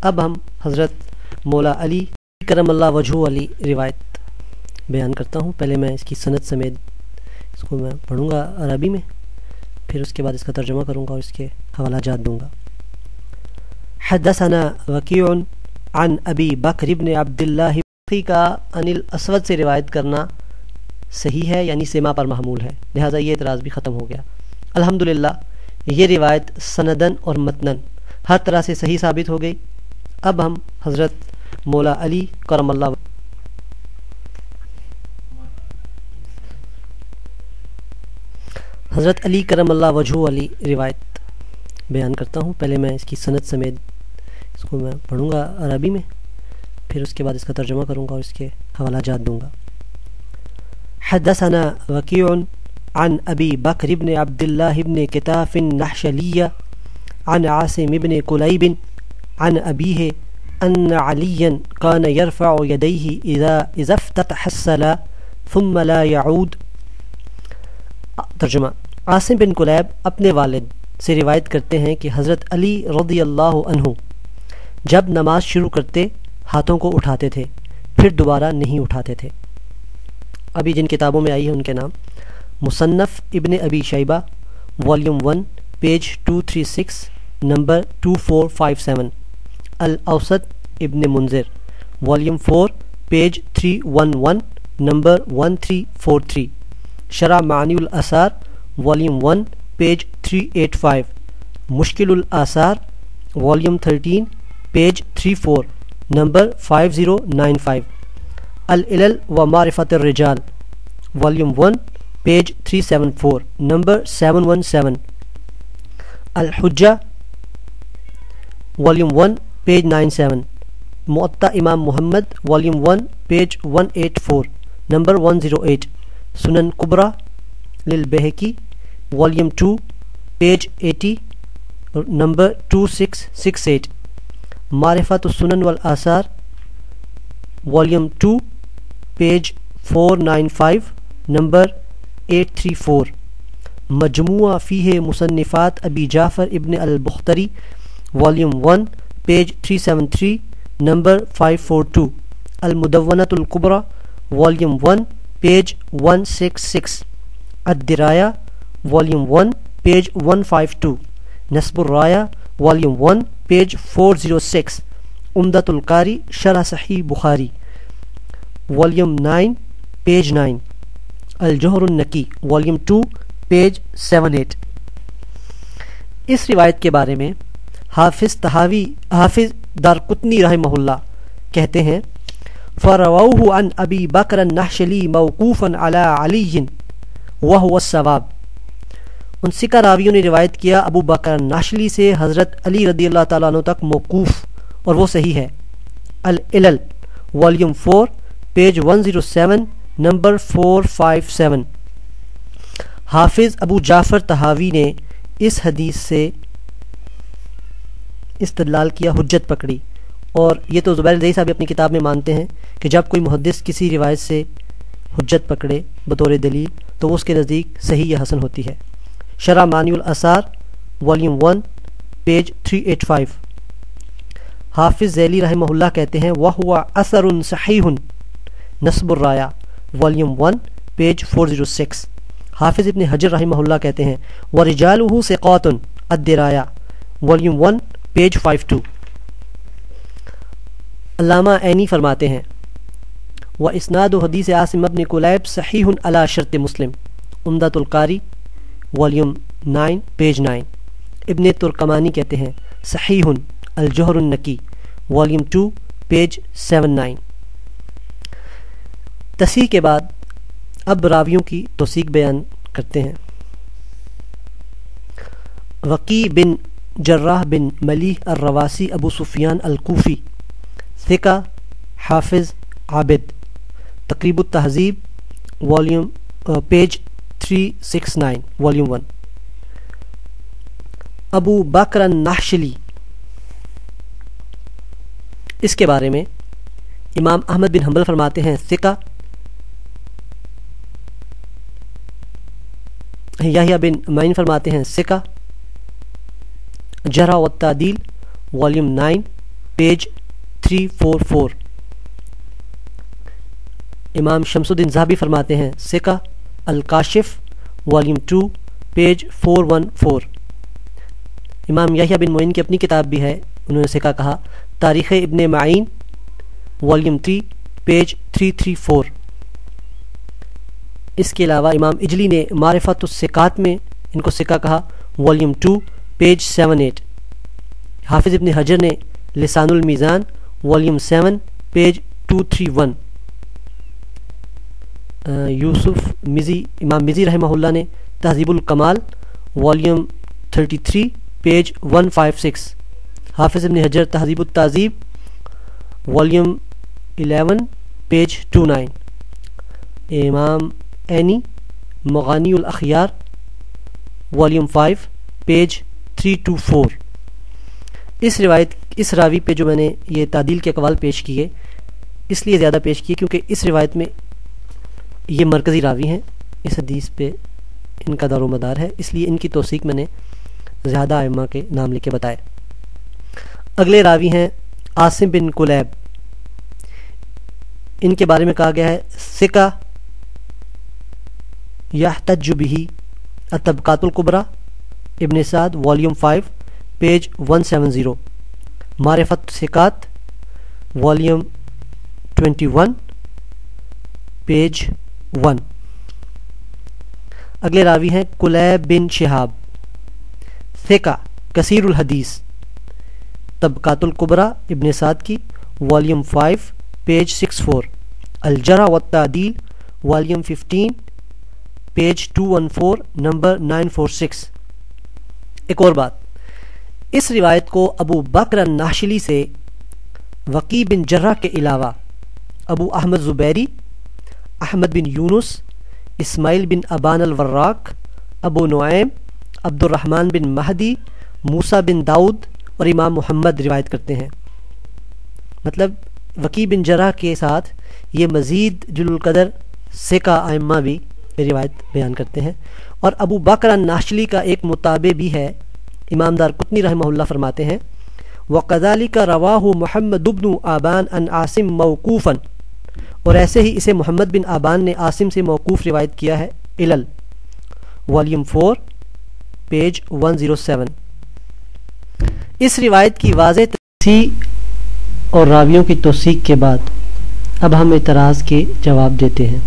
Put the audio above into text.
اب ہم حضرت مولا علی کرم اللہ وجہہ علی روایت بیان کرتا ہوں. پہلے میں اس کی سند سمیت اس کو میں پڑھوں گا عربی میں، پھر اس کے بعد اس کا ترجمہ کروں گا اور اس کے حوالہ جات دوں گا. حدثنا وکیع عن ابی بکر ابن عبداللہ کا عن الاسود سے روایت کرنا صحیح ہے، یعنی سما پر محمول ہے، لہٰذا یہ اعتراض بھی ختم ہو گیا. الحمدللہ یہ روایت سندن اور متنن ہر طرح سے صحیح ثابت ہو گئی. اب ہم حضرت مولا علی کرم اللہ وجہہ علی روایت بیان کرتا ہوں. پہلے میں اس کی سند سمیت اس کو میں پڑھوں گا عربی میں، پھر اس کے بعد اس کا ترجمہ کروں گا اور اس کے حوالہ جات دوں گا. حدثنا وکیع عن ابی بکر ابن عبداللہ ابن کتاف النحشلی عن عاصم ابن کلیب عن ابیہ ان علیا کان یرفع یدیہ اذا افتتح الصلاة ثم لا يعود. ترجمہ: عاصم بن کلیب اپنے والد سے روایت کرتے ہیں کہ حضرت علی رضی اللہ عنہ جب نماز شروع کرتے ہاتھوں کو اٹھاتے تھے، پھر دوبارہ نہیں اٹھاتے تھے. ابھی جن کتابوں میں آئی ہے ان کے نام: مصنف ابن ابی شیبہ والیوم 1 پیج 236 نمبر 2457، الاوسط ابن منذر والیوم 4 پیج 311 نمبر 1343، شرح معانی الآثار والیوم 1 پیج 385، مشکل الآثار والیوم 13 پیج 34 نمبر 5095، العلل و معرفت الرجال والیوم 1 پیج 374 نمبر 717، الحجہ والیوم 1 پیج 97، معطا امام محمد والیوم 1 پیج 184 نمبر 108، سنن کبریٰ للبیہقی والیوم 2 پیج 80 نمبر 2668، معرفت السنن والآثار والیوم 2 پیج 495 نمبر 834، مجموعہ فیہ مصنفات ابی جعفر ابن البختری والیوم 1 پیج 373 نمبر 542، المدونۃ الکبریٰ والیوم 1 پیج 166، الدرایا والیوم 1 پیج 152، نصب الرایہ والیوم 1 پیج 406، عمدۃ القاری شرح صحیح بخاری والیوم 9 پیج 9، الجوہر النقی والیوم 2 پیج 78۔ اس روایت کے بارے میں حافظ دارقطنی رحمہ اللہ کہتے ہیں: فَرَوَوْهُ عَنْ أَبِي بَكْرَ النَّحْشَلِي مَوْقُوفًا عَلَى عَلِيٍّ وَهُوَ الصَّوَابُ۔ ان سکہ راویوں نے روایت کیا ابو بکر النحشلی سے حضرت علی رضی اللہ تعالیٰ عنہ تک موقوف، اور وہ صحیح ہے۔ العلل والیوم 4 پیج 107 نمبر 457۔ حافظ ابو جعفر طحاوی نے اس حدیث سے استدلال کیا، حجت پکڑی، اور یہ تو زبیر الدئی صاحب اپنی کتاب میں مانتے ہیں کہ جب کوئی محدث کسی روایت سے حجت پکڑے بطور دلیل تو وہ اس کے نزدیک صحیح یا حسن ہوتی ہے۔ شرح معانی الآثار والیوم 1 پیج 385۔ حافظ ذیلی رحمہ اللہ کہتے ہیں: وَهُوَ أَثَرٌ صَحِيحٌ نصب الرایہ والیوم 1 پیج 406۔ حافظ ابن حجر رحمہ اللہ کہتے ہیں: وَرِجَالُهُ ثِقَاتٌ الدِّرَایہ والیوم 1 پیج 52۔ علامہ عینی فرماتے ہیں: وَإِسْنَادُ حدیث عاصم بن کلیب صحیح علی شرط مسلم، عمدۃ القاری والیوم 9 پیج 9۔ ابن ترکمانی کہتے ہیں: صحیح الجوہر النقی والیوم 2 پیج 79۔ تصحیح کے بعد اب راویوں کی توثیق بیان کرتے ہیں۔ وقی بن جراح بن ملیح الرواسی ابو سفیان الکوفی، ثقہ، حافظ، عابد، تقریب التہذیب والیوم پیج 369 والیوم 1۔ ابو بکر النحشلی، اس کے بارے میں امام احمد بن حنبل فرماتے ہیں: ثقہ، یحییٰ بن معین فرماتے ہیں: ثقہ، جرح و تعدیل والیوم 9 پیج 344۔ امام شمس الدین ذہبی فرماتے ہیں سکہ الکاشف والیوم 2 پیج 414۔ امام یحییٰ بن معین کی اپنی کتاب بھی ہے، انہوں نے سکہ کہا، تاریخ ابن معین والیوم 3 پیج 334۔ اس کے علاوہ امام اجلی نے معرفت الثقات میں ان کو سکہ کہا، والیوم 2 پیج 78۔ حافظ ابن حجر نے لسان المیزان والیوم 7 پیج 231۔ یوسف مزی امام مزی رحمہ اللہ نے تہذیب الکمال والیوم 33 پیج 156۔ حافظ ابن حجر تہذیب التہذیب والیوم 11 پیج 29۔ امام عینی مغانی الاخیار والیوم 5 پیج 324۔ اس راوی پہ جو میں نے یہ تعدیل کے اقوال پیش کیے اس لیے زیادہ پیش کیے کیونکہ اس روایت میں یہ مرکزی راوی ہیں، اس حدیث پہ ان کا دار و مدار ہے، اس لیے ان کی توثیق میں نے زیادہ ائمہ کے نام لے کے بتائے۔ اگلے راوی ہیں عاصم بن کلیب، ان کے بارے میں کہا گیا ہے ثقہ یحتج بہ الطبقات الکبریٰ ابن سعد والیوم 5 پیج 170۔ معرفت ثقات والیوم 21 پیج 1۔ اگلے راوی ہیں کلیب بن شہاب، ثقہ کثیر الحدیث، طبقات الکبریٰ ابن سعد کی والیوم 5 پیج 64۔ الجرح والتعدیل والیوم 15 پیج 214 نمبر 946۔ ایک اور بات، اس روایت کو ابو بکر الناشلی سے وقی بن جرح کے علاوہ ابو احمد زبیری، احمد بن یونس، اسماعیل بن ابان الوراق، ابو نعیم، عبد الرحمن بن مہدی، موسیٰ بن داؤد اور امام محمد روایت کرتے ہیں۔ مطلب وقی بن جرح کے ساتھ یہ مزید جل القدر ثقہ ائمہ بھی روایت بیان کرتے ہیں۔ اور ابو بکر الناشلی کا ایک متابع بھی ہے، امام دارقطنی رحمہ اللہ فرماتے ہیں وَقَذَلِكَ رَوَاهُ محمد بن آبان عن عاصم موقوفاً، اور ایسے ہی اسے محمد بن آبان نے عاصم سے موقوف روایت کیا ہے، علل والیوم 4 پیج 107۔ اس روایت کی واضح تصحیح اور راویوں کی توثیق کے بعد اب ہم اعتراض کے جواب دیتے ہیں۔